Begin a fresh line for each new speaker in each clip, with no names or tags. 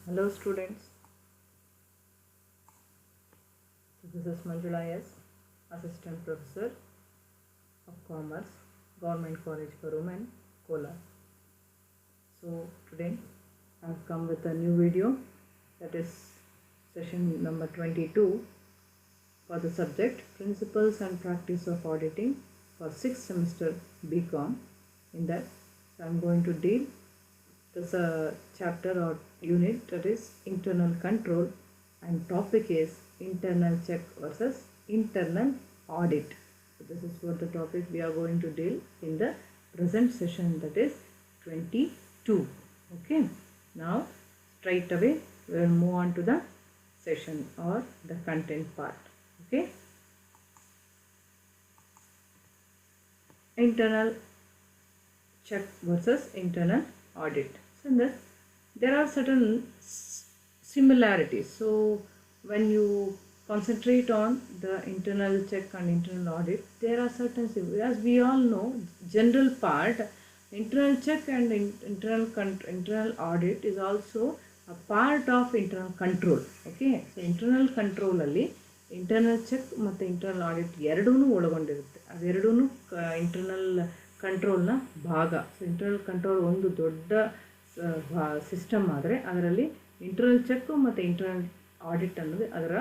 Hello students, so this is Manjula S, Assistant Professor of Commerce, Government College for Women, Kolar. So today I have come with a new video, that is session number 22 for the subject Principles and Practice of Auditing for 6th semester BCom. In that I am going to deal this chapter or unit, that is internal control, and topic is internal check versus internal audit. So this is what the topic we are going to deal in the present session, that is 22. Okay, now straight away we will move on to the session or the content part. Okay, internal check versus internal audit. So in this there are certain similarities. So when you concentrate on the internal check and internal audit, there are certain as we all know, general part, internal check and internal audit is also a part of internal control. Okay, so internal control ಅಲ್ಲಿ internal check ಮತ್ತು internal audit ಎರಡೂ ಒಳಗೊಂಡಿರುತ್ತೆ. ಅವೆರಡೂ internal ಕಂಟ್ರೋಲ್ನ ಭಾಗ. So internal control ಒಂದು ದೊಡ್ಡ system ಆದರೆ ಅದರಲ್ಲಿ ಇಂಟರ್ನಲ್ ಚೆಕ್ ಮತ್ತು ಇಂಟರ್ನಲ್ ಆಡಿಟ್ ಅನ್ನೋದು ಅದರ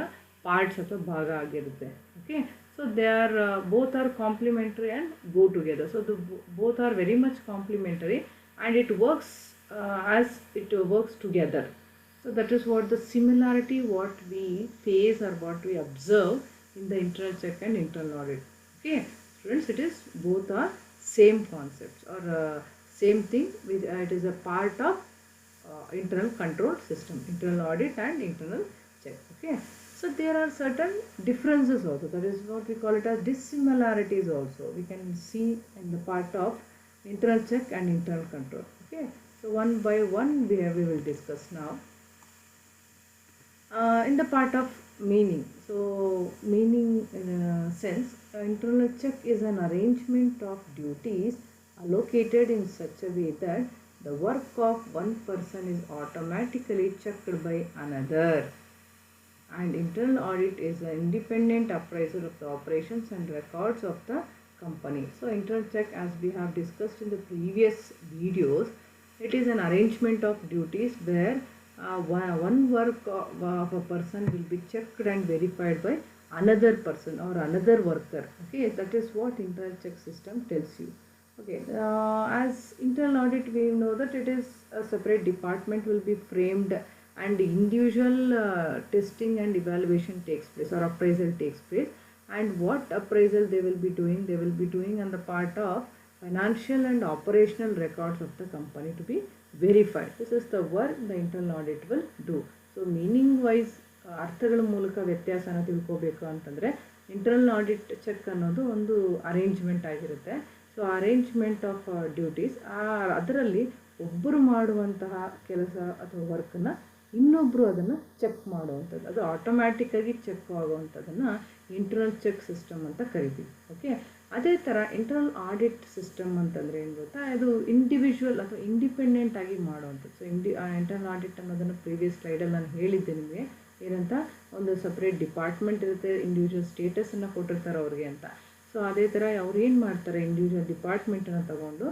ಪಾರ್ಟ್ಸ್ ಅಥವಾ ಭಾಗ ಆಗಿರುತ್ತೆ. Okay, so they are both are complementary and go together. So both are very much complementary and it works as it works together. So that is what the similarity what we face or what we observe in the internal check and internal audit. Okay, students, it is both are same concepts or same thing, which it is a part of internal control system, internal audit and internal check. Okay, so there are certain differences also, that is what we call it as dissimilarities also we can see in the part of internal check and internal control. Okay, so one by one we will discuss now. In the part of meaning, so meaning in a sense, internal check is an arrangement of duties allocated in such a way that the work of one person is automatically checked by another, and internal audit is an independent appraisal of the operations and records of the company. So internal check, as we have discussed in the previous videos, it is an arrangement of duties where one work of a person will be checked and verified by another person or another worker. Okay, that is what internal check system tells you. Okay, as internal audit we know that it is a separate department will be framed and individual testing and evaluation takes place or appraisal takes place. And what appraisal they will be doing on the part of financial and operational records of the company to be verified. This is the work the internal audit will do. So meaning wise ಅರ್ಥಗಳ ಮೂಲಕ ವ್ಯತ್ಯಾಸನ ತಿಳ್ಕೋಬೇಕು ಅಂತಂದರೆ internal audit check ಅನ್ನೋದು ಒಂದು arrangement ಆಗಿರುತ್ತೆ. So arrangement of duties, ಅದರಲ್ಲಿ ಒಬ್ಬರು ಮಾಡುವಂತಹ ಕೆಲಸ ಅಥವಾ ವರ್ಕನ್ನು ಇನ್ನೊಬ್ಬರು ಅದನ್ನು ಚೆಕ್ ಮಾಡುವಂಥದ್ದು, ಅದು ಆಟೋಮ್ಯಾಟಿಕ್ಕಾಗಿ ಚೆಕ್ ಆಗುವಂಥದ್ದನ್ನು ಇಂಟರ್ನಲ್ ಚೆಕ್ ಸಿಸ್ಟಮ್ ಅಂತ ಕರಿತೀವಿ. ಓಕೆ, ಅದೇ ಥರ ಇಂಟರ್ನಲ್ ಆಡಿಟ್ ಸಿಸ್ಟಮ್ ಅಂತಂದರೆ ಏನು ಗೊತ್ತಾ, ಅದು ಇಂಡಿವಿಜುವಲ್ ಅಥವಾ ಇಂಡಿಪೆಂಡೆಂಟ್ ಆಗಿ ಮಾಡುವಂಥದ್ದು. ಸೊ ಇಂಟರ್ನಲ್ ಆಡಿಟ್ ಅನ್ನೋದನ್ನು ಪ್ರೀವಿಯಸ್ ಸ್ಲೈಡಲ್ಲಿ ನಾನು ಹೇಳಿದ್ದೆ ನಿಮಗೆ, ಏನಂತ ಒಂದು ಸಪ್ರೇಟ್ ಡಿಪಾರ್ಟ್ಮೆಂಟ್ ಇರುತ್ತೆ, ಇಂಡಿವಿಜುವಲ್ ಸ್ಟೇಟಸನ್ನು ಕೊಟ್ಟಿರ್ತಾರೆ ಅವ್ರಿಗೆ ಅಂತ. ಸೊ ಅದೇ ಥರ ಅವ್ರು ಏನು ಮಾಡ್ತಾರೆ, ಇಂಡಿವಿಜುವಲ್ ಡಿಪಾರ್ಟ್ಮೆಂಟನ್ನು ತಗೊಂಡು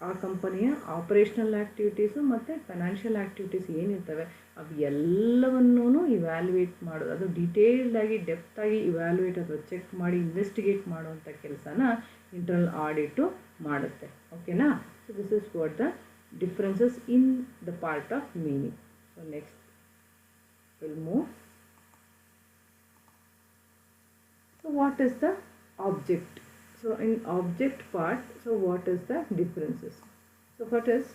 ಆ ಕಂಪನಿಯ ಆಪರೇಷನಲ್ ಆ್ಯಕ್ಟಿವಿಟೀಸು ಮತ್ತು ಫೈನಾನ್ಷಿಯಲ್ ಆ್ಯಕ್ಟಿವಿಟೀಸ್ ಏನಿರ್ತವೆ ಅವು ಎಲ್ಲವನ್ನೂ ಇವ್ಯಾಲ್ಯೂಯೇಟ್ ಮಾಡೋದು, ಅದು ಡೀಟೇಲ್ಡಾಗಿ ಡೆಪ್ತಾಗಿ ಇವ್ಯಾಲ್ಯೂಯೇಟ್ ಅಥವಾ ಚೆಕ್ ಮಾಡಿ ಇನ್ವೆಸ್ಟಿಗೇಟ್ ಮಾಡುವಂಥ ಕೆಲಸನ ಇಂಟರ್ನಲ್ ಆಡಿಟು ಮಾಡುತ್ತೆ. ಓಕೆನಾ? So this is what the differences in the part of meaning. So next will move. So what is the object? So in object part, so what is the differences? So what is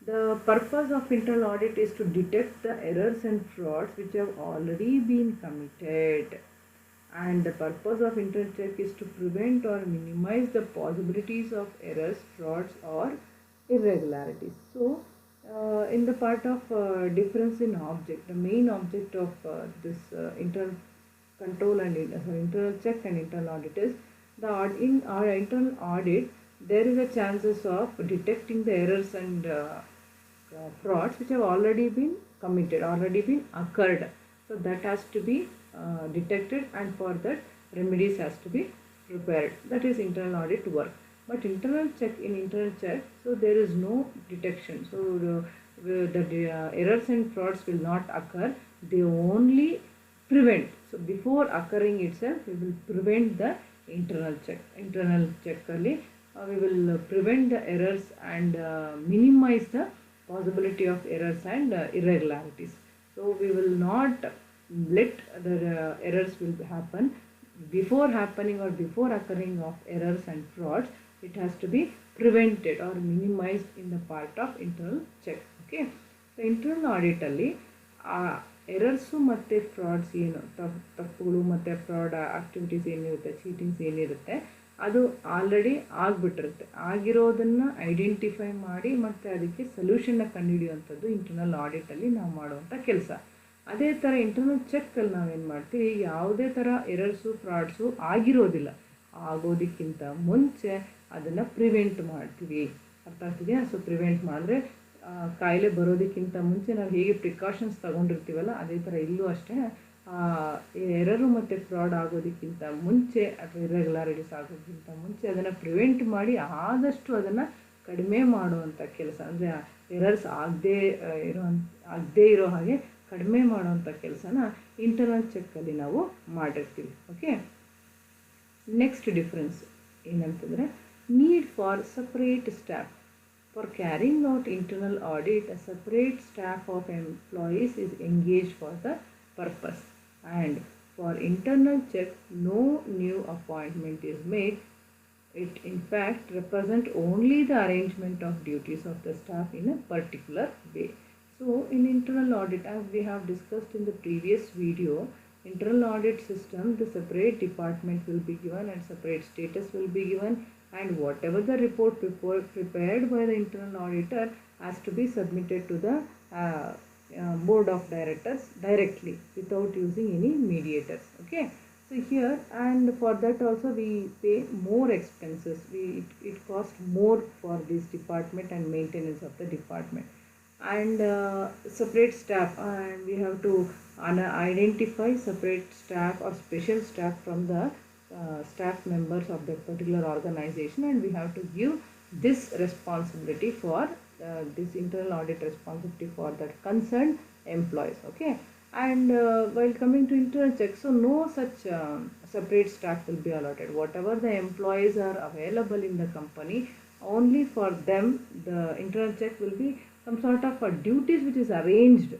the purpose of internal audit is to detect the errors and frauds which have already been committed, and the purpose of internal check is to prevent or minimize the possibilities of errors, frauds or irregularities. So in the part of difference in object, the main object of this internal control and internal check and internal audit is in our internal audit there is a chances of detecting the errors and frauds which have already been committed, already been occurred. So that has to be detected, and for that remedies has to be prepared. That is internal audit work. But internal check, in internal check, so there is no detection. So the errors and frauds will not occur. They only prevent. So before occurring itself, we will prevent the internal check. Internal check ali we will prevent the errors and minimize the possibility of errors and irregularities. So we will not let the errors will happen. Before happening or before occurring of errors and frauds, it has to be prevented or minimized in the part of internal check. Okay. So internal audit ಅಲ್ಲಿ errors ಮತ್ತು frauds ಏನು ತಪ್ಪುಗಳು ಮತ್ತು fraud activities ಏನಿರುತ್ತೆ, ಚೀಟಿಂಗ್ಸ್ ಏನಿರುತ್ತೆ, ಅದು already ಆಗಿಬಿಟ್ಟಿರುತ್ತೆ. ಆಗಿರೋದನ್ನು identify ಮಾಡಿ ಮತ್ತು ಅದಕ್ಕೆ ಸೊಲ್ಯೂಷನ್ನ ಕಂಡುಹಿಡಿಯುವಂಥದ್ದು ಇಂಟರ್ನಲ್ ಆಡಿಟಲ್ಲಿ ನಾವು ಮಾಡುವಂಥ ಕೆಲಸ. ಅದೇ ಥರ ಇಂಟರ್ನಲ್ ಚೆಕ್ಕಲ್ಲಿ ನಾವೇನು ಮಾಡ್ತೀವಿ, ಯಾವುದೇ ಥರ ಎರರ್ಸು ಫ್ರಾಡ್ಸು ಆಗಿರೋದಿಲ್ಲ, ಆಗೋದಕ್ಕಿಂತ ಮುಂಚೆ ಅದನ್ನು ಪ್ರಿವೆಂಟ್ ಮಾಡ್ತೀವಿ. ಅರ್ಥ ಆಗ್ತಿದೆಯಾ? ಸೊ ಪ್ರಿವೆಂಟ್ ಮಾಡಿದ್ರೆ ಕಾಯಿಲೆ ಬರೋದಕ್ಕಿಂತ ಮುಂಚೆ ನಾವು ಹೇಗೆ ಪ್ರಿಕಾಷನ್ಸ್ ತೊಗೊಂಡಿರ್ತೀವಲ್ಲ, ಅದೇ ಥರ ಇಲ್ಲೂ ಅಷ್ಟೇ ಎರರು ಮತ್ತು ಫ್ರಾಡ್ ಆಗೋದಕ್ಕಿಂತ ಮುಂಚೆ ಅಥವಾ ಇರ್ರೆಗ್ಯುಲಾರಿಟೀಸ್ ಆಗೋದಕ್ಕಿಂತ ಮುಂಚೆ ಅದನ್ನು ಪ್ರಿವೆಂಟ್ ಮಾಡಿ ಆದಷ್ಟು ಅದನ್ನು ಕಡಿಮೆ ಮಾಡುವಂಥ ಕೆಲಸ, ಅಂದರೆ ಎರರ್ಸ್ ಆಗದೇ ಇರೋ ಹಾಗೆ ಕಡಿಮೆ ಮಾಡುವಂಥ ಕೆಲಸನ ಇಂಟರ್ನಲ್ ಚೆಕ್ಕಲ್ಲಿ ನಾವು ಮಾಡಿರ್ತೀವಿ. ಓಕೆ. ನೆಕ್ಸ್ಟ್ ಡಿಫ್ರೆನ್ಸ್ ಏನಂತಂದರೆ, need for separate staff. For carrying out internal audit, a separate staff of employees is engaged for the purpose, and for internal check, no new appointment is made. It in fact represents only the arrangement of duties of the staff in a particular way. So in internal audit, as we have discussed in the previous video, internal audit system, the separate department will be given and separate status will be given, and whatever the report prepared by the internal auditor has to be submitted to the board of directors directly without using any mediators. Okay. So here, and for that also we pay more expenses. It costs more for this department and maintenance of the department, and separate staff, and we have to identify separate staff or special staff from the staff members of that particular organization, and we have to give this responsibility for this internal audit responsibility for that concerned employees. Okay. And while coming to internal check, so no such separate staff will be allotted. Whatever the employees are available in the company, only for them the internal check will be some sort of duties which is arranged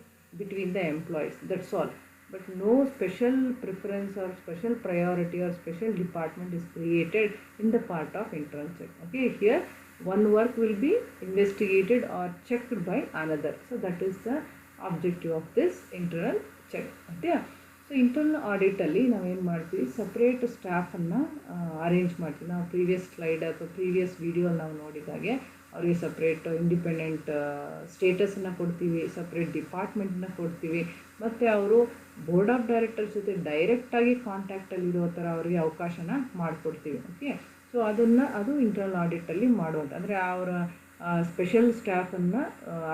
between the employees. That's all. But no special preference or special priority or special department is created in the part of internal check. Okay, here one work will be investigated or checked by another. So that is the objective of this internal check. Okay. So internal audit ಅಲ್ಲಿ ನಾವೇನು ಮಾಡ್ತೀವಿ, separate ಸ್ಟಾಫನ್ನು arrange ಮಾಡ್ತೀವಿ. ನಾವು previous slide ಅಥವಾ previous video ನಾವು ನೋಡಿದಾಗೆ ಅವರಿಗೆ separate independent ಸ್ಟೇಟಸನ್ನು ಕೊಡ್ತೀವಿ, separate ಡಿಪಾರ್ಟ್ಮೆಂಟನ್ನ ಕೊಡ್ತೀವಿ, ಮತ್ತು ಅವರು ಬೋರ್ಡ್ ಆಫ್ ಡೈರೆಕ್ಟರ್ಸ್ ಜೊತೆ ಡೈರೆಕ್ಟಾಗಿ ಕಾಂಟ್ಯಾಕ್ಟಲ್ಲಿರೋ ಥರ ಅವರಿಗೆ ಅವಕಾಶನ ಮಾಡಿಕೊಡ್ತೀವಿ. ಓಕೆ. ಸೊ ಅದು ಇಂಟರ್ನಲ್ ಆಡಿಟಲ್ಲಿ ಮಾಡುವಂಥ, ಅಂದರೆ ಅವರ ಸ್ಪೆಷಲ್ ಸ್ಟಾಫನ್ನು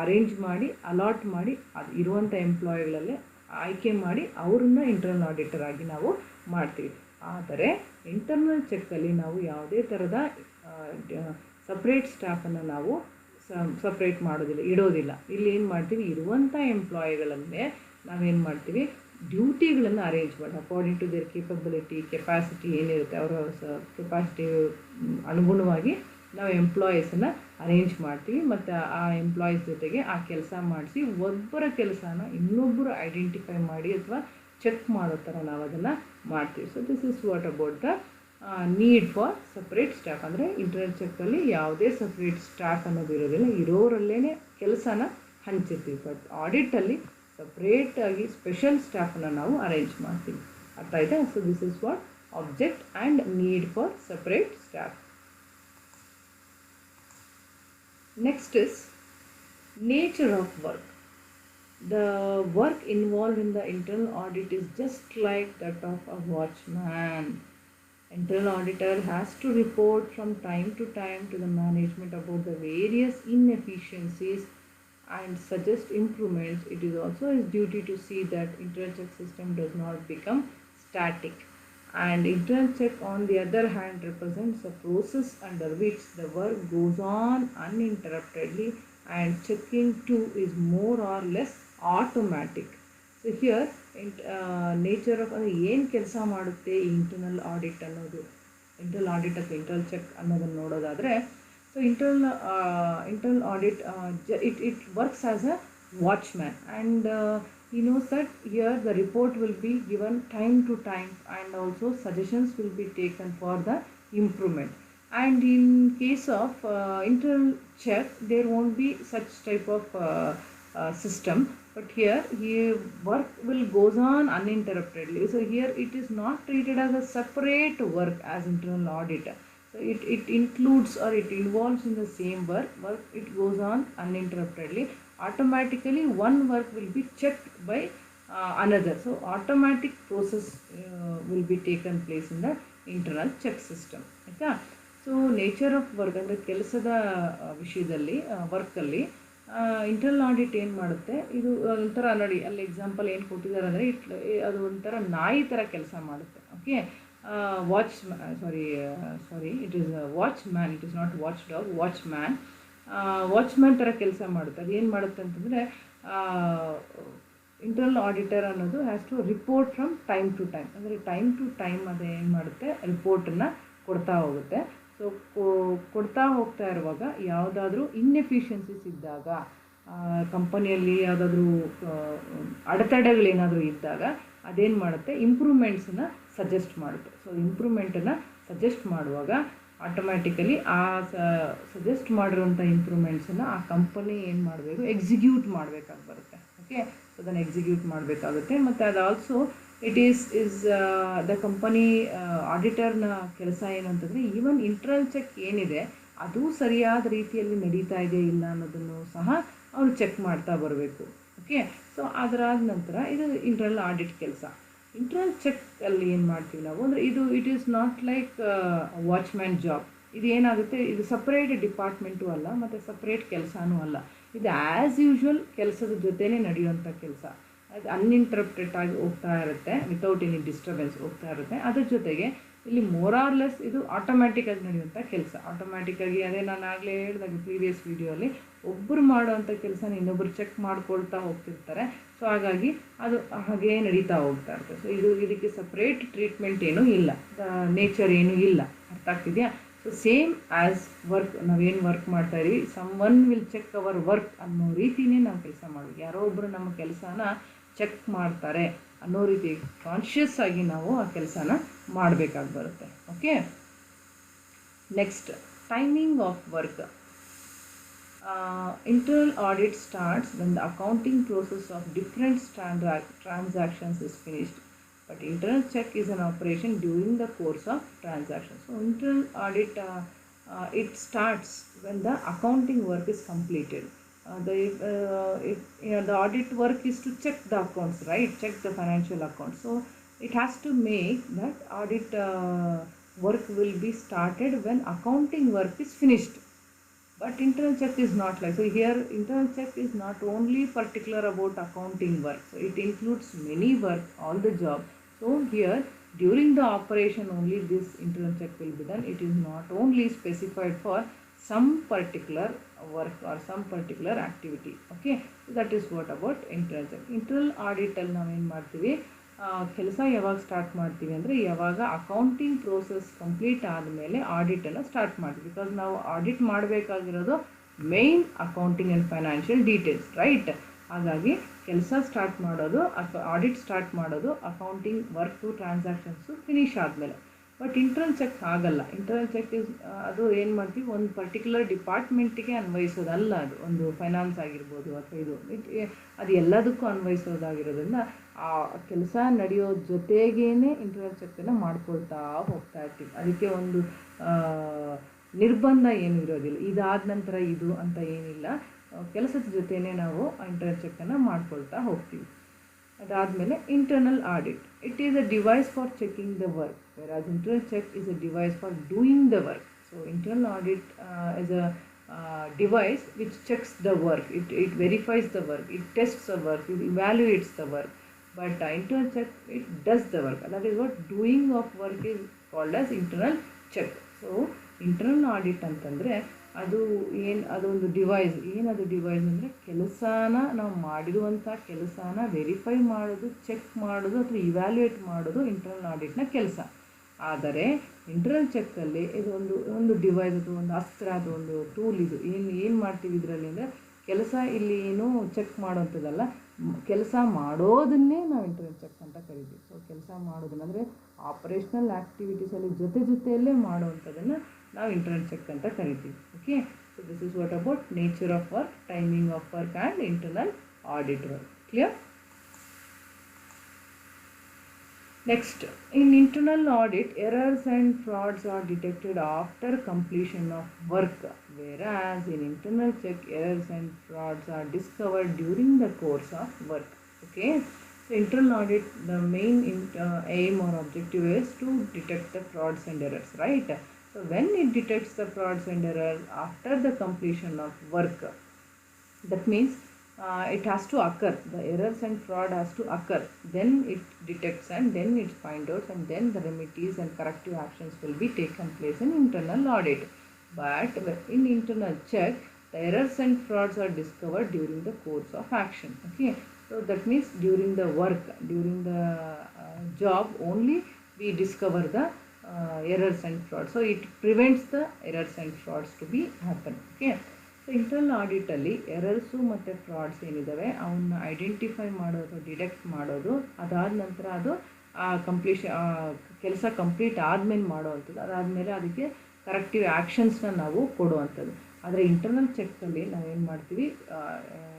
ಅರೇಂಜ್ ಮಾಡಿ ಅಲಾಟ್ ಮಾಡಿ ಅದು ಇರುವಂಥ ಎಂಪ್ಲಾಯಿಗಳಲ್ಲೇ ಆಯ್ಕೆ ಮಾಡಿ ಅವ್ರನ್ನ ಇಂಟರ್ನಲ್ ಆಡಿಟರ್ ಆಗಿ ನಾವು ಮಾಡ್ತೀವಿ. ಆದರೆ ಇಂಟರ್ನಲ್ ಚೆಕ್ಕಲ್ಲಿ ನಾವು ಯಾವುದೇ ಥರದ ಸಪ್ರೇಟ್ ಸ್ಟಾಫನ್ನು ನಾವು ಸಪ್ರೇಟ್ ಮಾಡೋದಿಲ್ಲ, ಇಡೋದಿಲ್ಲ. ಇಲ್ಲಿ ಏನು ಮಾಡ್ತೀವಿ, ಇರುವಂಥ ಎಂಪ್ಲಾಯಿಗಳನ್ನೇ ನಾವೇನು ಮಾಡ್ತೀವಿ, ಡ್ಯೂಟಿಗಳನ್ನು ಅರೇಂಜ್ ಮಾಡಿ according to their capability, capacity ಏನಿರುತ್ತೆ ಅವರ ಕೆಪಾಸಿಟಿ ಅನುಗುಣವಾಗಿ ನಾವು ಎಂಪ್ಲಾಯೀಸನ್ನು ಅರೇಂಜ್ ಮಾಡ್ತೀವಿ. ಮತ್ತು ಆ ಎಂಪ್ಲಾಯೀಸ್ ಜೊತೆಗೆ ಆ ಕೆಲಸ ಮಾಡಿಸಿ ಒಬ್ಬರ ಕೆಲಸನ ಇನ್ನೊಬ್ಬರು ಐಡೆಂಟಿಫೈ ಮಾಡಿ ಅಥವಾ ಚೆಕ್ ಮಾಡೋ ಥರ ನಾವು ಅದನ್ನು ಮಾಡ್ತೀವಿ. So this is what about the need for separate staff. ಅಂದರೆ ಇಂಟರ್ನಲ್ ಚೆಕ್ಕಲ್ಲಿ ಯಾವುದೇ ಸಪ್ರೇಟ್ ಸ್ಟಾಫ್ ಅನ್ನೋದು ಇರೋದಿಲ್ಲ, ಇರೋರಲ್ಲೇ ಕೆಲಸನ ಹಂಚಿರ್ತೀವಿ. ಬಟ್ ಆಡಿಟಲ್ಲಿ ಸಪ್ರೇಟಾಗಿ ಸ್ಪೆಷಲ್ ಸ್ಟಾಫನ್ನು ನಾವು ಅರೇಂಜ್ ಮಾಡ್ತೀವಿ. ಅರ್ಥ ಆಯಿತಾ? So this is what object and need for separate staff. Next is nature of work. The work involved in the internal audit is just like that of a watchman. Internal auditor has to report from time to time to the management about the various inefficiencies and suggest improvements, it is also his duty to see that internal check system does not become static. And internal check, on the other hand, represents a process under which the work goes on uninterruptedly, and checking too is more or less automatic. So here nature of ಏನು ಕೆಲಸ ಮಾಡುತ್ತೆ ಈ internal audit ಅನ್ನೋದು, internal audit ಅಥವಾ internal check ಅನ್ನೋದನ್ನು ನೋಡೋದಾದರೆ, so internal audit, it works as a watchman, and he knows that here the report will be given time to time, and also suggestions will be taken for the improvement. And in case of internal check, there won't be such type of system, but here work will goes on uninterruptedly. So here it is not treated as a separate work as internal audit. So it includes or it involves in the same work, it goes on uninterruptedly. Automatically one work will be checked by another. So automatic process will be taken place in the internal check system. Okay. So nature of work ಅಂದರೆ ಕೆಲಸದ ವಿಷಯದಲ್ಲಿ ವರ್ಕಲ್ಲಿ internal audit ಏನು ಮಾಡುತ್ತೆ, ಇದು ಒಂಥರ ನೋಡಿ ಅಲ್ಲಿ example ಏನು ಕೊಟ್ಟಿದ್ದಾರೆ ಅಂದರೆ ಅದು ಒಂಥರ ನಾಯಿ ಥರ ಕೆಲಸ ಮಾಡುತ್ತೆ. Okay, it is a watchman, it is not watchdog, watchman ಥರ ಕೆಲಸ ಮಾಡುತ್ತೆ. ಅದು ಏನು ಮಾಡುತ್ತೆ ಅಂತಂದರೆ ಇಂಟರ್ನಲ್ ಆಡಿಟರ್ ಅನ್ನೋದು has to report from time to time, ಅಂದರೆ ಟೈಮ್ ಟು ಟೈಮ್ ಅದು ಏನು ಮಾಡುತ್ತೆ, ರಿಪೋರ್ಟನ್ನು ಕೊಡ್ತಾ ಹೋಗುತ್ತೆ. ಸೊ ಕೊಡ್ತಾ ಹೋಗ್ತಾ ಇರುವಾಗ ಯಾವುದಾದ್ರೂ ಇನ್ಎಫಿಷಿಯನ್ಸೀಸ್ ಇದ್ದಾಗ, ಕಂಪನಿಯಲ್ಲಿ ಯಾವುದಾದ್ರೂ ಅಡೆತಡೆಗಳೇನಾದರೂ ಇದ್ದಾಗ ಅದೇನು ಮಾಡುತ್ತೆ, ಇಂಪ್ರೂವ್ಮೆಂಟ್ಸನ್ನು ಸಜೆಸ್ಟ್ ಮಾಡುತ್ತೆ. ಸೊ ಇಂಪ್ರೂವ್ಮೆಂಟನ್ನು ಸಜೆಸ್ಟ್ ಮಾಡುವಾಗ ಆಟೋಮ್ಯಾಟಿಕಲಿ ಆ ಸಜೆಸ್ಟ್ ಮಾಡಿರೋಂಥ ಇಂಪ್ರೂವ್ಮೆಂಟ್ಸನ್ನು ಆ ಕಂಪನಿ ಏನು ಮಾಡಬೇಕು, ಎಕ್ಸಿಕ್ಯೂಟ್ ಮಾಡಬೇಕಾಗಿ ಬರುತ್ತೆ. ಓಕೆ, ಸೊ ಅದನ್ನು ಎಕ್ಸಿಕ್ಯೂಟ್ ಮಾಡಬೇಕಾಗುತ್ತೆ. ಮತ್ತು ಅದು also it is the company ಆಡಿಟರ್ನ ಕೆಲಸ ಏನು ಅಂತಂದರೆ, ಈವನ್ ಇಂಟರ್ನಲ್ ಚೆಕ್ ಏನಿದೆ ಅದು ಸರಿಯಾದ ರೀತಿಯಲ್ಲಿ ನಡೀತಾ ಇದೆ ಇಲ್ಲ ಅನ್ನೋದನ್ನು ಸಹ ಅವರು ಚೆಕ್ ಮಾಡ್ತಾ ಬರಬೇಕು. ಓಕೆ, ಸೊ ಅದರಾದ ನಂತರ ಇದು ಇಂಟರ್ನಲ್ ಆಡಿಟ್ ಕೆಲಸ. ಇಂಟರ್ನಲ್ ಚೆಕ್ಕಲ್ಲಿ ಏನು ಮಾಡ್ತೀವಿ ನಾವು ಅಂದರೆ, it is not like watchman job. ಇದು ಏನಾಗುತ್ತೆ, ಇದು ಸಪ್ರೇಟ್ ಡಿಪಾರ್ಟ್ಮೆಂಟು ಅಲ್ಲ ಮತ್ತು ಸಪ್ರೇಟ್ ಕೆಲಸನೂ ಅಲ್ಲ. ಇದು ಆ್ಯಸ್ ಯೂಶ್ವಲ್ ಕೆಲಸದ ಜೊತೆನೇ ನಡೆಯುವಂಥ ಕೆಲಸ. ಅದು ಅನ್ಇಂಟ್ರಪ್ಟೆಡ್ ಆಗಿ ಹೋಗ್ತಾ ಇರುತ್ತೆ, ವಿತೌಟ್ ಎನಿ ಡಿಸ್ಟರ್ಬೆನ್ಸ್ ಹೋಗ್ತಾ ಇರುತ್ತೆ. ಅದ್ರ ಜೊತೆಗೆ ಇಲ್ಲಿ ಮೋರ್ ಆರ್ ಲೆಸ್ ಇದು ಆಟೋಮ್ಯಾಟಿಕ್ಕಾಗಿ ನಡೆಯುವಂಥ ಕೆಲಸ. ಆಟೋಮ್ಯಾಟಿಕ್ಕಾಗಿ, ಅದೇ ನಾನು ಆಗಲೇ ಹೇಳಿದಾಗ ಪ್ರೀವಿಯಸ್ ವೀಡಿಯೋಲಿ, ಒಬ್ಬರು ಮಾಡೋವಂಥ ಕೆಲಸನ ಇನ್ನೊಬ್ಬರು ಚೆಕ್ ಮಾಡ್ಕೊಳ್ತಾ ಹೋಗ್ತಿರ್ತಾರೆ. ಸೊ ಹಾಗಾಗಿ ಅದು ಹಾಗೇ ನಡೀತಾ ಹೋಗ್ತಾ ಇರುತ್ತೆ. ಸೊ ಇದಕ್ಕೆ ಸಪ್ರೇಟ್ ಟ್ರೀಟ್ಮೆಂಟ್ ಏನೂ ಇಲ್ಲ, ನೇಚರ್ ಏನೂ ಇಲ್ಲ. ಅರ್ಥ ಆಗ್ತಿದೆಯಾ? ಸೊ ಸೇಮ್ ಆ್ಯಸ್ ವರ್ಕ್, ನಾವೇನು ವರ್ಕ್ ಮಾಡ್ತಾ ಇದೀವಿ, some one will check our work ಅನ್ನೋ ರೀತಿಯೇ ನಾವು ಕೆಲಸ ಮಾಡಬೇಕು. ಯಾರೋ ಒಬ್ಬರು ನಮ್ಮ ಕೆಲಸನ ಚೆಕ್ ಮಾಡ್ತಾರೆ ಅನ್ನೋ ರೀತಿ ಕಾನ್ಷಿಯಸ್ ಆಗಿ ನಾವು ಆ ಕೆಲಸನ ಮಾಡಬೇಕಾಗಿ ಬರುತ್ತೆ. Okay, next timing of work. Internal audit starts when the accounting process of different transactions is finished, but internal check is an operation during the course of transactions. So internal audit it starts when the accounting work is completed. The audit work is to check the accounts, right? Check the financial accounts. So it has to make that audit work will be started when accounting work is finished. But internal check is not like. So here internal check is not only particular about accounting work. So it includes many work, all the job. So here during the operation only this internal check will be done. It is not only specified for some particular work or some particular activity. Okay, so that is what about internal check. Internal audit ಅಲ್ಲಿ ನಾವೇನು ಮಾಡ್ತೀವಿ, ಕೆಲಸ ಯಾವಾಗ start ಮಾಡ್ತೀವಿ ಅಂದರೆ, ಯಾವಾಗ accounting process complete ಆದಮೇಲೆ ಆಡಿಟನ್ನು ಸ್ಟಾರ್ಟ್ ಮಾಡ್ತೀವಿ. ಬಿಕಾಸ್ ನಾವು ಆಡಿಟ್ ಮಾಡಬೇಕಾಗಿರೋದು main accounting and financial details, right? ಹಾಗಾಗಿ ಕೆಲಸ ಸ್ಟಾರ್ಟ್ ಮಾಡೋದು, ಆಡಿಟ್ ಸ್ಟಾರ್ಟ್ ಮಾಡೋದು ಅಕೌಂಟಿಂಗ್ ವರ್ಕು ಟ್ರಾನ್ಸಾಕ್ಷನ್ಸು ಫಿನಿಷ್ ಆದಮೇಲೆ. ಬಟ್ ಇಂಟರ್ನಲ್ ಚೆಕ್ ಆಗಲ್ಲ. ಇಂಟರ್ನಲ್ ಚೆಕ್ ಅದು ಏನು ಮಾಡ್ತೀವಿ, ಒಂದು ಪರ್ಟಿಕ್ಯುಲರ್ ಡಿಪಾರ್ಟ್ಮೆಂಟಿಗೆ ಅನ್ವಯಿಸೋದಲ್ಲ. ಅದು ಒಂದು ಫೈನಾನ್ಸ್ ಆಗಿರ್ಬೋದು ಅಥವಾ ಅದು ಎಲ್ಲದಕ್ಕೂ ಅನ್ವಯಿಸೋದಾಗಿರೋದ್ರಿಂದ ಆ ಕೆಲಸ ನಡೆಯೋ ಜೊತೆಗೇ ಇಂಟರ್ನಲ್ ಚೆಕ್ಕನ್ನು ಮಾಡ್ಕೊಳ್ತಾ ಹೋಗ್ತಾ ಇರ್ತೀವಿ. ಅದಕ್ಕೆ ಒಂದು ನಿರ್ಬಂಧ ಏನೂ ಇರೋದಿಲ್ಲ, ಇದಾದ ನಂತರ ಇದು ಅಂತ ಏನಿಲ್ಲ. ಕೆಲಸದ ಜೊತೆನೇ ನಾವು ಇಂಟರ್ನಲ್ ಚೆಕ್ಕನ್ನು ಮಾಡ್ಕೊಳ್ತಾ ಹೋಗ್ತೀವಿ. ಅದಾದಮೇಲೆ internal audit. It is a device for checking the work, whereas internal check is a device for doing the work. So internal audit is a device which checks the work, it verifies the work, it tests the work, it evaluates the work. But internal check, it does the work. That is what doing of work is called as internal check. So internal audit ಅಂತಂದರೆ ಅದು ಅದೊಂದು device. ಏನದು device ಅಂದರೆ ಕೆಲಸನ ನಾವು ಮಾಡಿರುವಂಥ ಕೆಲಸನ verify ಮಾಡೋದು, ಚೆಕ್ ಮಾಡೋದು ಅಥವಾ ಇವ್ಯಾಲ್ಯೂಯೇಟ್ ಮಾಡೋದು ಇಂಟರ್ನಲ್ ಆಡಿಟ್ನ ಕೆಲಸ. ಆದರೆ ಇಂಟರ್ನಲ್ ಚೆಕ್ಕಲ್ಲಿ ಇದು ಒಂದು ಡಿವೈಸ್, ಅದು ಒಂದು ಅಸ್ತ್ರ, ಅದು ಒಂದು ಟೂಲ್. ಇದು ಏನು ಮಾಡ್ತೀವಿ ಇದರಲ್ಲಿ ಅಂದರೆ ಕೆಲಸ ಇಲ್ಲಿ ಏನು ಚೆಕ್ ಮಾಡೋವಂಥದ್ದಲ್ಲ, ಕೆಲಸ ಮಾಡೋದನ್ನೇ ನಾವು ಇಂಟರ್ನಲ್ ಚೆಕ್ ಅಂತ ಕರಿತೀವಿ. ಸೊ ಕೆಲಸ ಮಾಡೋದನ್ನ ಅಂದರೆ ಆಪರೇಷ್ನಲ್ ಆ್ಯಕ್ಟಿವಿಟೀಸಲ್ಲಿ ಜೊತೆಯಲ್ಲೇ ಮಾಡುವಂಥದ್ದನ್ನು ನಾವು ಇಂಟರ್ನಲ್ ಚೆಕ್ ಅಂತ ಕರಿತೀವಿ. Okay, so this is what about nature of work, timing of work and internal audit work. Clear? Next, in internal audit, errors and frauds are detected after completion of work, whereas in internal check, errors and frauds are discovered during the course of work. Okay, so internal audit, the main aim or objective is to detect the frauds and errors, right? So when it detects the frauds and errors after the completion of work, that means it has to occur, the errors and fraud has to occur, then it detects and then it finds out, and then the remedies and corrective actions will be taken place in internal audit. But in internal check, the errors and frauds are discovered during the course of action. Okay, so that means during the work, during the job only we discover the errors and frauds. So it prevents the errors and frauds to be happen. Okay, so internal ಆಡಿಟಲ್ಲಿ errors ಮತ್ತು frauds ಏನಿದ್ದಾವೆ ಅವನ್ನ identify ಮಾಡೋದು, detect ಮಾಡೋದು, ಅದಾದ ನಂತರ ಅದು ಕೆಲಸ ಕಂಪ್ಲೀಟ್ ಆದಮೇಲೆ ಮಾಡೋವಂಥದ್ದು, ಅದಾದಮೇಲೆ ಅದಕ್ಕೆ ಕರೆಕ್ಟಿವ್ ಆ್ಯಕ್ಷನ್ಸ್ನ ನಾವು ಕೊಡುವಂಥದ್ದು. ಆದರೆ ಇಂಟರ್ನಲ್ ಚೆಕ್ಕಲ್ಲಿ ನಾವೇನು ಮಾಡ್ತೀವಿ,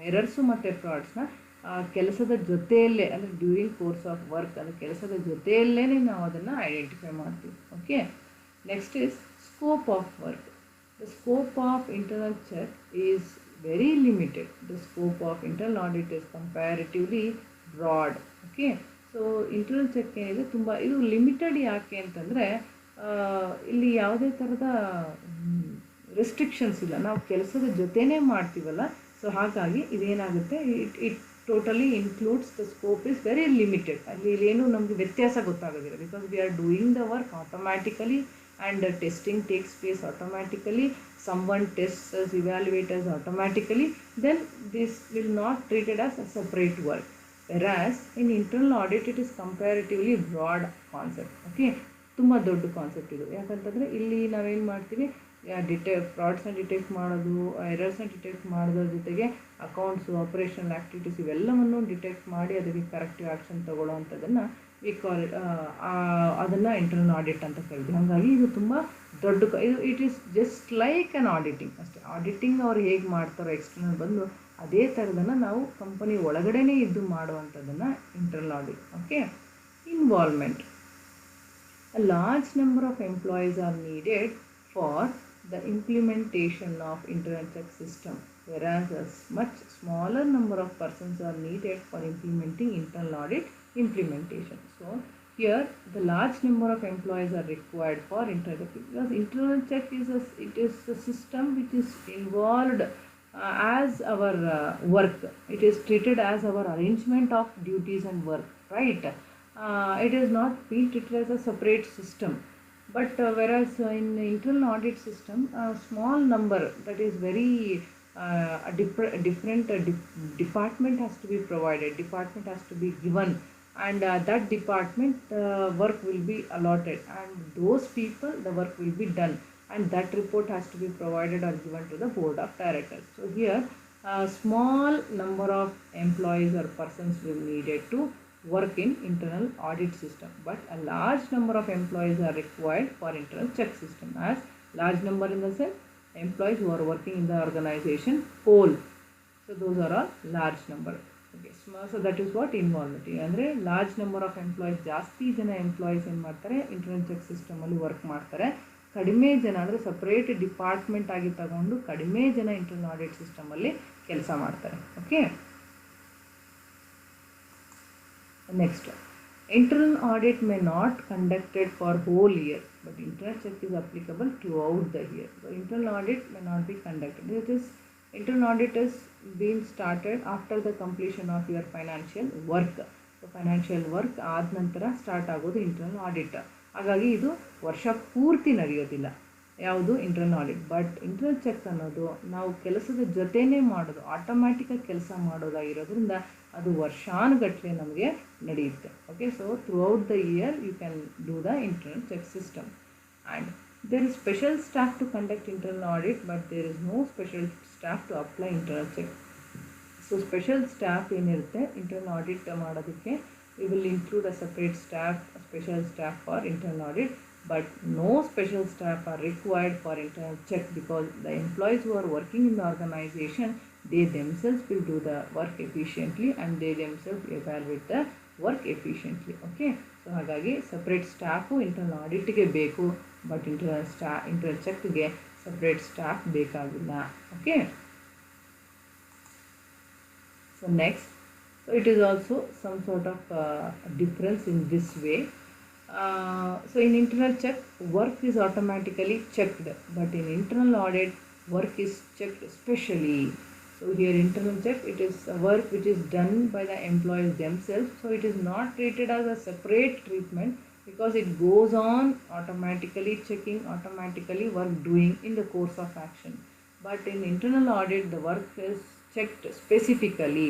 ಎರರ್ಸು ಮತ್ತು ಫ್ರಾಡ್ಸ್ನ ಕೆಲಸದ ಜೊತೆಯಲ್ಲೇ, ಅಂದರೆ ಡ್ಯೂರಿಂಗ್ ಕೋರ್ಸ್ ಆಫ್ ವರ್ಕ್, ಅದು ಕೆಲಸದ ಜೊತೆಯಲ್ಲೇ ನಾವು ಅದನ್ನು ಐಡೆಂಟಿಫೈ ಮಾಡ್ತೀವಿ. Okay, next is scope of work. The scope of internal check is very limited. The scope of internal audit is comparatively broad. Okay, so internal check ಏನಿದೆ ತುಂಬ ಇದು limited. ಯಾಕೆ ಅಂತಂದರೆ ಇಲ್ಲಿ ಯಾವುದೇ ಥರದ ರೆಸ್ಟ್ರಿಕ್ಷನ್ಸ್ ಇಲ್ಲ, ನಾವು ಕೆಲಸದ ಜೊತೆನೇ ಮಾಡ್ತೀವಲ್ಲ. ಸೊ ಹಾಗಾಗಿ ಇದೇನಾಗುತ್ತೆ, it totally includes, the scope is very limited. ಅಲ್ಲಿ ಇಲ್ಲೇನು ನಮಗೆ ವ್ಯತ್ಯಾಸ ಗೊತ್ತಾಗೋದಿಲ್ಲ, because we are doing the work automatically and the testing takes place automatically, someone tests us, evaluates us automatically, then this will not treated as a separate work. Whereas in internal audit it is comparatively broad concept. Okay, ತುಂಬ ದೊಡ್ಡ concept ಇದು. ಯಾಕಂತಂದರೆ ಇಲ್ಲಿ ನಾವೇನು ಮಾಡ್ತೀವಿ, ಫ್ರಾಡ್ಸ್ನ detect ಮಾಡೋದು, ಎರರ್ಸ್ನ detect ಮಾಡೋದ್ರ ಜೊತೆಗೆ ಅಕೌಂಟ್ಸು, ಆಪರೇಷನಲ್ ಆ್ಯಕ್ಟಿವಿಟೀಸ್ ಇವೆಲ್ಲವನ್ನು ಡಿಟೆಕ್ಟ್ ಮಾಡಿ ಅದಕ್ಕೆ ಕರೆಕ್ಟಿವ್ ಆ್ಯಕ್ಷನ್ ತಗೊಳ್ಳೋ ಅಂಥದ್ದನ್ನು ವಿ ಕಾಲ್ ಅದನ್ನು ಇಂಟರ್ನಲ್ ಆಡಿಟ್ ಅಂತ ಕರಿತೀವಿ. ಹಾಗಾಗಿ ಇದು ತುಂಬ ದೊಡ್ಡ it is just like on auditing ಅಷ್ಟೇ. ಆಡಿಟಿಂಗ್ ಅವ್ರು ಹೇಗೆ ಮಾಡ್ತಾರೋ ಎಕ್ಸ್ಟರ್ನಲ್ ಬಂದು, ಅದೇ ಥರದನ್ನು ನಾವು ಕಂಪನಿ ಒಳಗಡೆನೇ ಇದ್ದು ಮಾಡುವಂಥದ್ದನ್ನು internal audit. Okay, involvement. A large number of employees are needed for the implementation of internal check system, whereas a much smaller number of persons are needed for implementing internal audit implementation. So here the large number of employees are required for internal check, because internal check is a system which is involved as our work. It is treated as our arrangement of duties and work, right? It is not being treated as a separate system. But whereas in internal audit system, a small number, that is very different department has to be provided, department has to be given, and that department work will be allotted, and those people the work will be done, and that report has to be provided or given to the board of directors. So here a small number of employees or persons will needed to work in internal audit system, but a large number of employees are required for internal check system. As large number in the sense employees who are working in the organization whole, so those are all large number. Okay, so that is what involvement. ಅಂದರೆ large number of employees, ಜಾಸ್ತಿ ಜನ employees ಏನು ಮಾಡ್ತಾರೆ, internal check ಸಿಸ್ಟಮಲ್ಲಿ work ಮಾಡ್ತಾರೆ. ಕಡಿಮೆ ಜನ ಅಂದರೆ separate department ಆಗಿ ತಗೊಂಡು ಕಡಿಮೆ ಜನ ಇಂಟರ್ನಲ್ ಆಡಿಟ್ ಸಿಸ್ಟಮಲ್ಲಿ ಕೆಲಸ ಮಾಡ್ತಾರೆ. Okay, next Internal audit may not conducted for whole year, but internal check is applicable throughout the year. So internal audit may not be conducted. It is internal audit is being started after the completion of your financial work. So financial work ಆದ ನಂತರ start ಆಗೋದು internal audit. ಹಾಗಾಗಿ ಇದು ವರ್ಷ ಪೂರ್ತಿ ನಡೆಯೋದಿಲ್ಲ ಯಾವುದು internal audit. But internal check ಅನ್ನೋದು ನಾವು ಕೆಲಸದ ಜೊತೆನೇ ಮಾಡೋದು, ಆಟೋಮ್ಯಾಟಿಕಾಗಿ ಕೆಲಸ ಮಾಡೋದಾಗಿರೋದ್ರಿಂದ ಅದು ವರ್ಷಾನುಗಟ್ಟಲೆ ನಮಗೆ ನಡೆಯುತ್ತೆ. Okay, so throughout the year you can do the internal check system. And there is special staff to conduct internal audit, but there is no special staff to apply internal check. So special staff ಏನಿರುತ್ತೆ internal audit ಮಾಡೋದಕ್ಕೆ, we will include a separate staff, special staff for internal audit, but no special staff are required for internal check because the employees who are working in the organization, they themselves will do the work efficiently and they themselves evaluate the work efficiently. Okay, so ಹಾಗಾಗಿ separate staff internal ಆಡಿಟ್ಗೆ ಬೇಕು, but internal ಚೆಕ್ಗೆ separate staff ಬೇಕಾಗಿಲ್ಲ. Okay, so next, so it is also some sort of difference in this way. So in internal check, work is automatically checked, but in internal audit, work is checked specially. So here internal check, it is a work which is done by the employees themselves, so it is not treated as a separate treatment because it goes on automatically checking, automatically work doing in the course of action. But in internal audit, the work is checked specifically,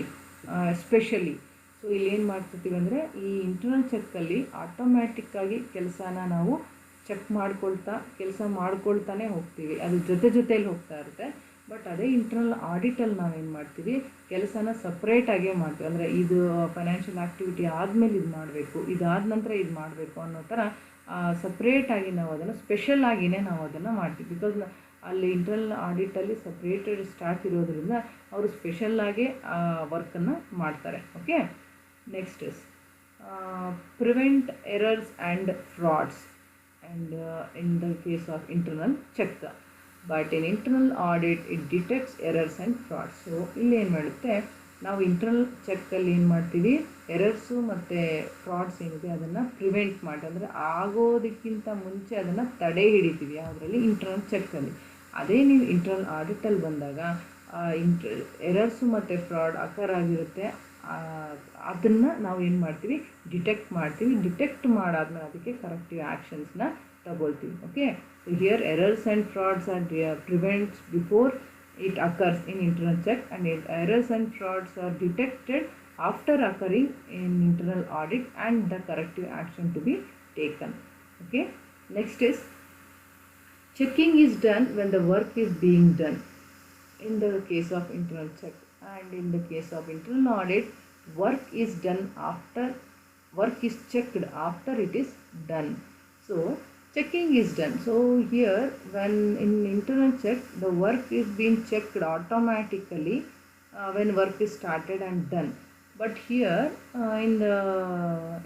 specially. So ಇಲ್ಲಿ ಏನು ಮಾಡ್ತಿರ್ತೀವಿ ಅಂದರೆ, ಈ internal ಚೆಕ್ಕಲ್ಲಿ ಆಟೋಮ್ಯಾಟಿಕ್ಕಾಗಿ ಕೆಲಸನ ನಾವು check ಕೆಲಸ ಮಾಡ್ಕೊಳ್ತಾನೆ ಹೋಗ್ತೀವಿ, ಅದು ಜೊತೆಯಲ್ಲಿ ಹೋಗ್ತಾ ಇರುತ್ತೆ. ಬಟ್ ಅದೇ ಇಂಟರ್ನಲ್ ಆಡಿಟಲ್ಲಿ ನಾವೇನು ಮಾಡ್ತೀವಿ, ಕೆಲಸನ ಸಪ್ರೇಟಾಗೇ ಮಾಡ್ತೀವಿ. ಅಂದರೆ ಇದು ಫೈನಾನ್ಷಿಯಲ್ ಆ್ಯಕ್ಟಿವಿಟಿ ಆದಮೇಲೆ ಇದು ಮಾಡಬೇಕು, ಇದಾದ ನಂತರ ಇದು ಮಾಡಬೇಕು ಅನ್ನೋ ಥರ ಸಪ್ರೇಟಾಗಿ ನಾವು ಅದನ್ನು ಸ್ಪೆಷಲ್ ಆಗಿಯೇ ನಾವು ಅದನ್ನು ಮಾಡ್ತೀವಿ. ಬಿಕಾಸ್ ಅಲ್ಲಿ ಇಂಟರ್ನಲ್ ಆಡಿಟಲ್ಲಿ ಸಪ್ರೇಟೆಡ್ ಸ್ಟಾಫ್ ಇರೋದ್ರಿಂದ ಅವರು ಸ್ಪೆಷಲ್ಲಾಗಿ ವರ್ಕನ್ನು ಮಾಡ್ತಾರೆ. Okay, next is prevent errors and frauds, and in the case of internal check, but in internal audit it detects errors and frauds. So ಇಲ್ಲಿ ಏನು ಮಾಡುತ್ತೆ, ನಾವು ಇಂಟರ್ನಲ್ ಚೆಕ್ಕಲ್ಲಿ ಏನು ಮಾಡ್ತೀವಿ, ಎರರ್ಸು ಮತ್ತು ಫ್ರಾಡ್ಸ್ ಏನಿದೆ ಅದನ್ನು ಪ್ರಿವೆಂಟ್ ಮಾಡಿ, ಅಂದರೆ ಆಗೋದಕ್ಕಿಂತ ಮುಂಚೆ ಅದನ್ನು ತಡೆ ಹಿಡಿತೀವಿ ಯಾವುದರಲ್ಲಿ, ಇಂಟರ್ನಲ್ ಚೆಕ್ಕಲ್ಲಿ. ಅದೇ ನೀವು ಇಂಟರ್ನಲ್ ಆಡಿಟಲ್ಲಿ ಬಂದಾಗ ಎರರ್ಸು ಮತ್ತು ಫ್ರಾಡ್ ಅಕರ್ ಆಗಿರುತ್ತೆ, ಅದನ್ನು ನಾವು ಏನು ಮಾಡ್ತೀವಿ, ಡಿಟೆಕ್ಟ್ ಮಾಡ್ತೀವಿ. ಡಿಟೆಕ್ಟ್ ಮಾಡಾದ್ಮೇಲೆ ಅದಕ್ಕೆ ಕರೆಕ್ಟಿವ್ ಆ್ಯಕ್ಷನ್ಸ್ನ ತಗೊಳ್ತೀವಿ. Okay, so here errors and frauds are prevents before it occurs in internal check, and errors and frauds are detected after occurring in internal audit and the corrective action to be taken. Okay, next is checking is done when the work is being done in the case of internal check, and in the case of internal audit, work is checked after it is done. So checking is done. So here when in internal check, the work is being checked automatically when work is started and done. But here in the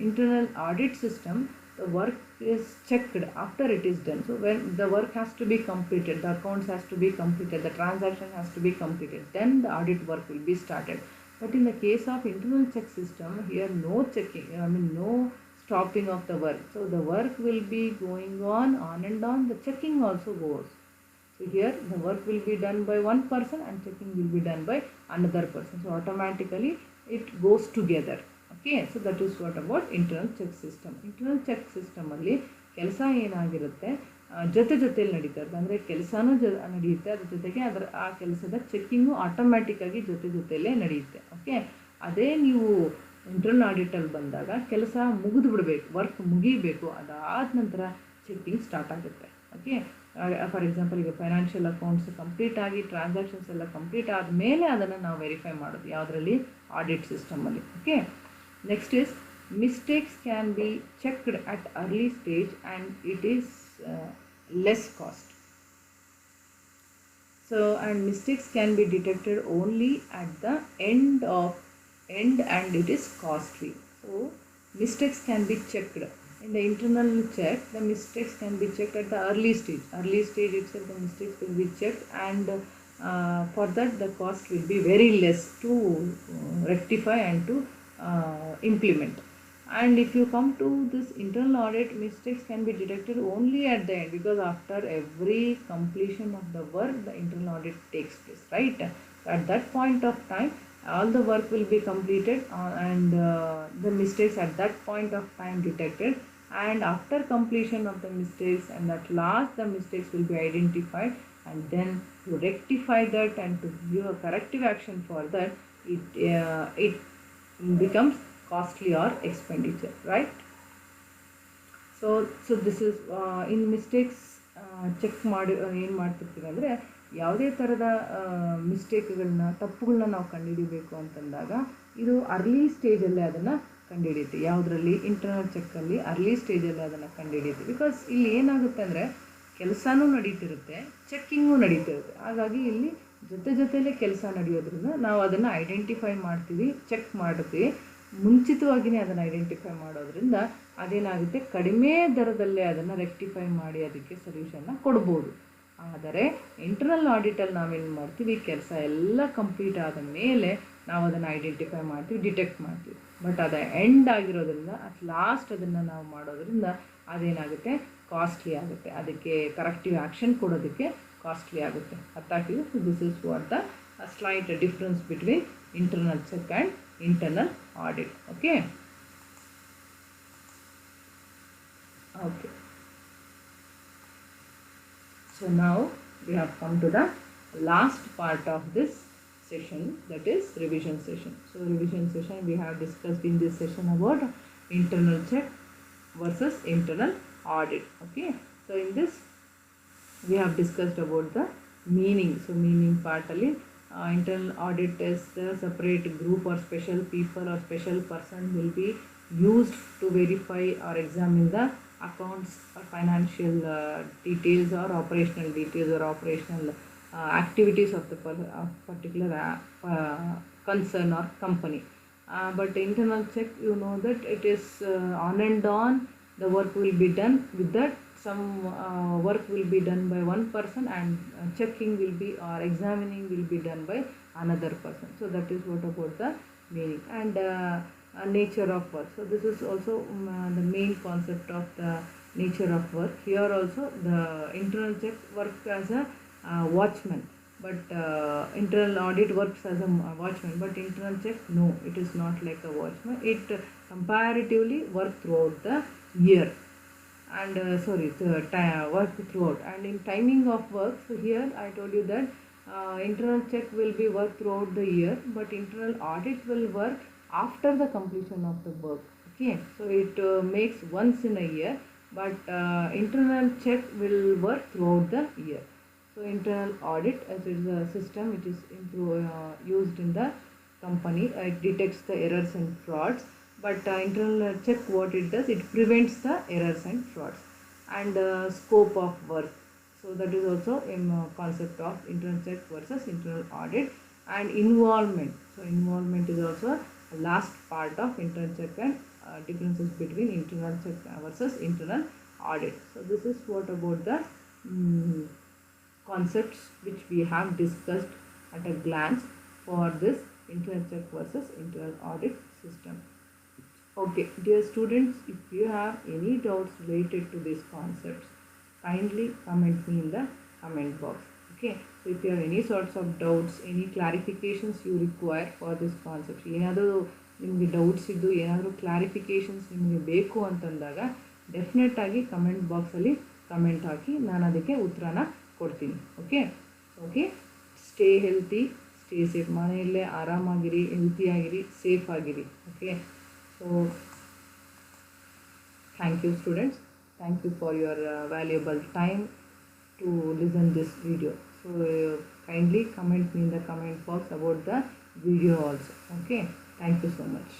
internal audit system, the work is checked after it is done. So when the work has to be completed, the accounts has to be completed, the transaction has to be completed, then the audit work will be started. But in the case of internal check system, here no checking, no stopping of the work. So the work will be going on and on, the checking also goes. So here the work will be done by one person and checking will be done by another person. So automatically it goes together. Okay, so that is what about internal check system. Internal check ಸಿಸ್ಟಮಲ್ಲಿ ಕೆಲಸ ಏನಾಗಿರುತ್ತೆ, ಜೊತೆಯಲ್ಲಿ ನಡೀತಾ ಇರುತ್ತೆ. ಅಂದರೆ ಕೆಲಸನೂ ನಡೆಯುತ್ತೆ, ಅದ್ರ ಜೊತೆಗೆ ಆ ಕೆಲಸದ ಚೆಕ್ಕಿಂಗು ಆಟೋಮ್ಯಾಟಿಕ್ಕಾಗಿ ಜೊತೆಯಲ್ಲೇ ನಡೆಯುತ್ತೆ. ಓಕೆ, ಅದೇ ನೀವು ಇಂಟರ್ನಲ್ ಆಡಿಟಲ್ಲಿ ಬಂದಾಗ ಕೆಲಸ ಮುಗಿದು ಬಿಡಬೇಕು, ವರ್ಕ್ ಮುಗಿಬೇಕು, ಅದಾದ ನಂತರ ಚೆಕ್ಕಿಂಗ್ ಸ್ಟಾರ್ಟ್ ಆಗುತ್ತೆ. ಓಕೆ, ಫಾರ್ ಎಕ್ಸಾಂಪಲ್ ಈಗ ಫೈನಾನ್ಷಿಯಲ್ ಅಕೌಂಟ್ಸ್ ಕಂಪ್ಲೀಟ್ ಆಗಿ ಟ್ರಾನ್ಸಾಕ್ಷನ್ಸ್ ಎಲ್ಲ ಕಂಪ್ಲೀಟ್ ಆದಮೇಲೆ ಅದನ್ನು ನಾವು ವೆರಿಫೈ ಮಾಡೋದು ಯಾವುದರಲ್ಲಿ, ಆಡಿಟ್ ಸಿಸ್ಟಮಲ್ಲಿ. Okay, next is mistakes can be checked at early stage and it is less cost. So and mistakes can be detected only at the end and it is costly. So mistakes can be checked in the internal check. The mistakes can be checked at the early stage itself. The mistakes will be checked, and for that the cost will be very less to rectify and to implement. And if you come to this internal audit, mistakes can be detected only at the end, because after every completion of the work, the internal audit takes place, right? So at that point of time, all the work will be completed, and the mistakes at that point of time detected, and after completion of the mistakes, and at last the mistakes will be identified, and then to rectify that and to give a corrective action for that, it becomes costly or expenditure, right? So this is in mistakes check ಮಾಡಿ ಏನು ಮಾಡ್ತಿರ್ತೀವಿ ಅಂದರೆ, ಯಾವುದೇ ಥರದ ಮಿಸ್ಟೇಕ್ಗಳನ್ನ, ತಪ್ಪುಗಳನ್ನ ನಾವು ಕಂಡುಹಿಡಿಬೇಕು ಅಂತಂದಾಗ ಇದು ಅರ್ಲಿ ಸ್ಟೇಜಲ್ಲೇ ಅದನ್ನು ಕಂಡುಹಿಡಿಯುತ್ತೆ. ಯಾವುದರಲ್ಲಿ? ಇಂಟರ್ನಲ್ ಚೆಕ್ಕಲ್ಲಿ ಅರ್ಲಿ ಸ್ಟೇಜಲ್ಲೇ ಅದನ್ನು ಕಂಡುಹಿಡಿಯುತ್ತೆ. ಬಿಕಾಸ್ ಇಲ್ಲಿ ಏನಾಗುತ್ತೆ ಅಂದರೆ, ಕೆಲಸನೂ ನಡೀತಿರುತ್ತೆ, ಚೆಕ್ಕಿಂಗು ನಡೀತಿರುತ್ತೆ. ಹಾಗಾಗಿ ಇಲ್ಲಿ ಜೊತೆಯಲ್ಲೇ ಕೆಲಸ ನಡೆಯೋದ್ರಿಂದ ನಾವು ಅದನ್ನು ಐಡೆಂಟಿಫೈ ಮಾಡ್ತೀವಿ, ಚೆಕ್ ಮಾಡ್ತೀವಿ. ಮುಂಚಿತವಾಗಿಯೇ ಅದನ್ನು ಐಡೆಂಟಿಫೈ ಮಾಡೋದ್ರಿಂದ ಅದೇನಾಗುತ್ತೆ, ಕಡಿಮೆ ದರದಲ್ಲೇ ಅದನ್ನು ರೆಕ್ಟಿಫೈ ಮಾಡಿ ಅದಕ್ಕೆ ಸೊಲ್ಯೂಷನ್ನ ಕೊಡ್ಬೋದು. ಆದರೆ ಇಂಟರ್ನಲ್ ಆಡಿಟಲ್ಲಿ ನಾವೇನು ಮಾಡ್ತೀವಿ, ಕೆಲಸ ಎಲ್ಲ ಕಂಪ್ಲೀಟ್ ಆದ ಮೇಲೆ ನಾವು ಅದನ್ನು ಐಡೆಂಟಿಫೈ ಮಾಡ್ತೀವಿ, ಡಿಟೆಕ್ಟ್ ಮಾಡ್ತೀವಿ. ಬಟ್ ಅದು ಎಂಡ್ ಆಗಿರೋದ್ರಿಂದ, ಅಟ್ ಲಾಸ್ಟ್ ಅದನ್ನು ನಾವು ಮಾಡೋದ್ರಿಂದ ಅದೇನಾಗುತ್ತೆ, ಕಾಸ್ಟ್ಲಿ ಆಗುತ್ತೆ. ಅದಕ್ಕೆ ಕರೆಕ್ಟಿವ್ ಆ್ಯಕ್ಷನ್ ಕೊಡೋದಕ್ಕೆ ಕಾಸ್ಟ್ಲಿ ಆಗುತ್ತೆ. ಅರ್ಥ ಆಗ್ತಿದೆ? So this is what the slight difference between internal check and internal audit. Okay. So now we have come to the last part of this session, that is revision session. So revision session, we have discussed in this session about internal check versus internal audit. Okay. So in this we have discussed about the meaning. So meaning part ali, internal audit is the separate group or special people or special person will be used to verify or examine the accounts or financial details or operational details or operational activities of the particular concern or company. But internal check, you know that it is on and on, the work will be done with that. Some work will be done by one person, and checking will be, or examining will be done by another person. So that is what about the meaning. And nature of work. So this is also the main concept of the nature of work. Here also the internal check works as a watchman, but internal audit works as a watchman, but internal check, no, it is not like a watchman. It comparatively work throughout the year, and work throughout. And in timing of work, so here I told you that internal check will be work throughout the year, but internal audit will work after the completion of the work. Okay, so it makes once in a year, but internal check will work throughout the year. So internal audit, as it is a system which is used in the company, it detects the errors and frauds. But internal check, what it does, it prevents the errors and frauds. And scope of work, so that is also a concept of internal check versus internal audit. And involvement, so involvement is also a last part of internal check, and differences between internal check versus internal audit. So this is what about the concepts which we have discussed at a glance for this internal check versus internal audit system. Okay, dear students, if you have any doubts related to these concepts, kindly comment me in the comment box. Okay, so if you have any sorts of doubts, any clarifications you require for this concept, ಏನಾದರೂ ನಿಮಗೆ doubts ಇದ್ದು ಏನಾದರೂ clarifications ನಿಮಗೆ ಬೇಕು ಅಂತಂದಾಗ definite ಆಗಿ comment ಬಾಕ್ಸಲ್ಲಿ comment ಹಾಕಿ, ನಾನು ಅದಕ್ಕೆ ಉತ್ತರನ ಕೊಡ್ತೀನಿ. Okay, stay healthy, stay safe. ಮನೆಯಲ್ಲೇ ಆರಾಮಾಗಿರಿ, ಹೆಲ್ತಿಯಾಗಿರಿ, ಸೇಫ್ ಆಗಿರಿ. Okay, so thank you students, thank you for your valuable time to listen this video. So kindly comment me in the comment box about the video also. Okay, thank you so much.